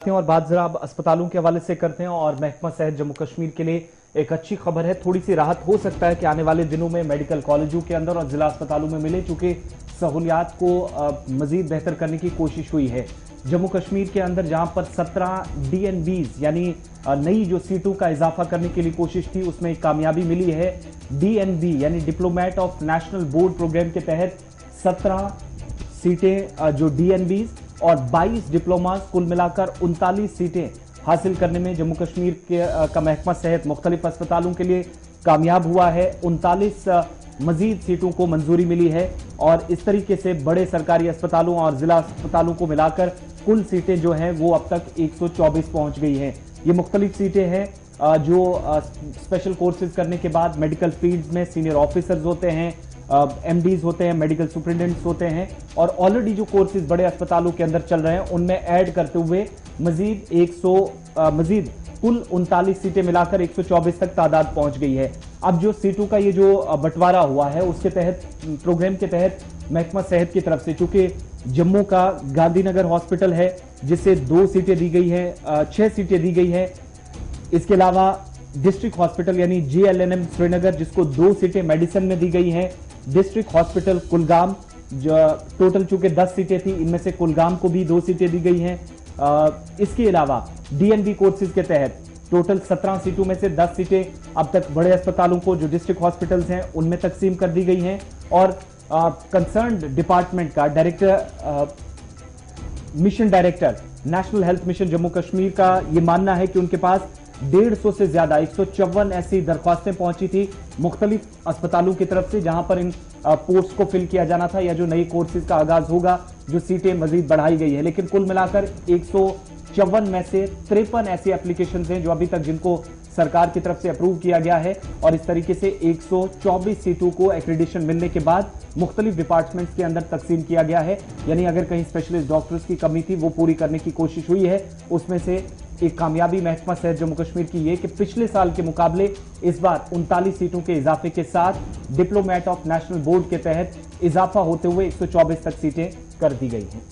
और बात जरा अब अस्पतालों के हवाले से करते हैं और महकमा सेहत जम्मू कश्मीर के लिए एक अच्छी खबर है। थोड़ी सी राहत हो सकता है कि आने वाले दिनों में मेडिकल कॉलेजों के अंदर और जिला अस्पतालों में मिले, चूंकि सहूलियात को मजीद बेहतर करने की कोशिश हुई है। जम्मू कश्मीर के अंदर जहां पर 17 DNBs यानी नई जो सीटों का इजाफा करने के लिए कोशिश थी, उसमें एक कामयाबी मिली है। DNB यानी diplomate of national board programme के तहत 17 सीटें जो DNBs और 22 डिप्लोमास, कुल मिलाकर 39 सीटें हासिल करने में जम्मू कश्मीर का महकमा सेहत मुख्तलिफ अस्पतालों के लिए कामयाब हुआ है। 39 मजीद सीटों को मंजूरी मिली है और इस तरीके से बड़े सरकारी अस्पतालों और जिला अस्पतालों को मिलाकर कुल सीटें जो हैं वो अब तक 124 पहुंच गई हैं। ये मुख्तलिफ सीटें हैं जो स्पेशल कोर्सेज करने के बाद मेडिकल फील्ड्स में सीनियर ऑफिसर्स होते हैं, MDs होते हैं, मेडिकल सुपरिटेंडेंट्स होते हैं और ऑलरेडी जो कोर्सेज बड़े अस्पतालों के अंदर चल रहे हैं उनमें ऐड करते हुए मजीद कुल 39 सीटें मिलाकर 124 तक तादाद पहुंच गई है। अब जो सीटों का ये जो बंटवारा हुआ है उसके तहत, प्रोग्राम के तहत महकमा सेहत की तरफ से, चूंकि जम्मू का गांधीनगर हॉस्पिटल है जिसे 2 सीटें दी गई है, 6 सीटें दी गई है। इसके अलावा डिस्ट्रिक्ट हॉस्पिटल यानी JLNM श्रीनगर जिसको 2 सीटें मेडिसिन में दी गई हैं। डिस्ट्रिक्ट हॉस्पिटल कुलगाम जो टोटल चूंकि 10 सीटें थी, इनमें से कुलगाम को भी 2 सीटें दी गई हैं। इसके अलावा DNB कोर्सेज के तहत टोटल 17 सीटों में से 10 सीटें अब तक बड़े अस्पतालों को जो डिस्ट्रिक्ट हॉस्पिटल्स हैं उनमें तकसीम कर दी गई हैं और कंसर्न्ड डिपार्टमेंट का mission director national health mission Jammu Kashmir का ये मानना है कि उनके पास 150 से ज्यादा 154 ऐसी दरख्वास्तें पहुंची थी मुख्तलिफ अस्पतालों की तरफ से, जहां पर इन पोस्ट्स को फिल किया जाना था या जो नई कोर्सेज का आगाज होगा, जो सीटें मजीद बढ़ाई गई है। लेकिन कुल मिलाकर 154 में से 53 ऐसी एप्लीकेशन हैं जो अभी तक जिनको सरकार की तरफ से अप्रूव किया गया है और इस तरीके से 124 सीटों को एक्रेडिशन मिलने के बाद मुख्तलिफ डिपार्टमेंट्स के अंदर तकसीम किया गया है। यानी अगर कहीं स्पेशलिस्ट डॉक्टर्स की कमी थी वो पूरी करने की कोशिश हुई है। उसमें से एक कामयाबी महकमा सेहत जम्मू कश्मीर की ये कि पिछले साल के मुकाबले इस बार 39 सीटों के इजाफे के साथ डिप्लोमेट ऑफ नेशनल बोर्ड के तहत इजाफा होते हुए 124 तक सीटें कर दी गई हैं।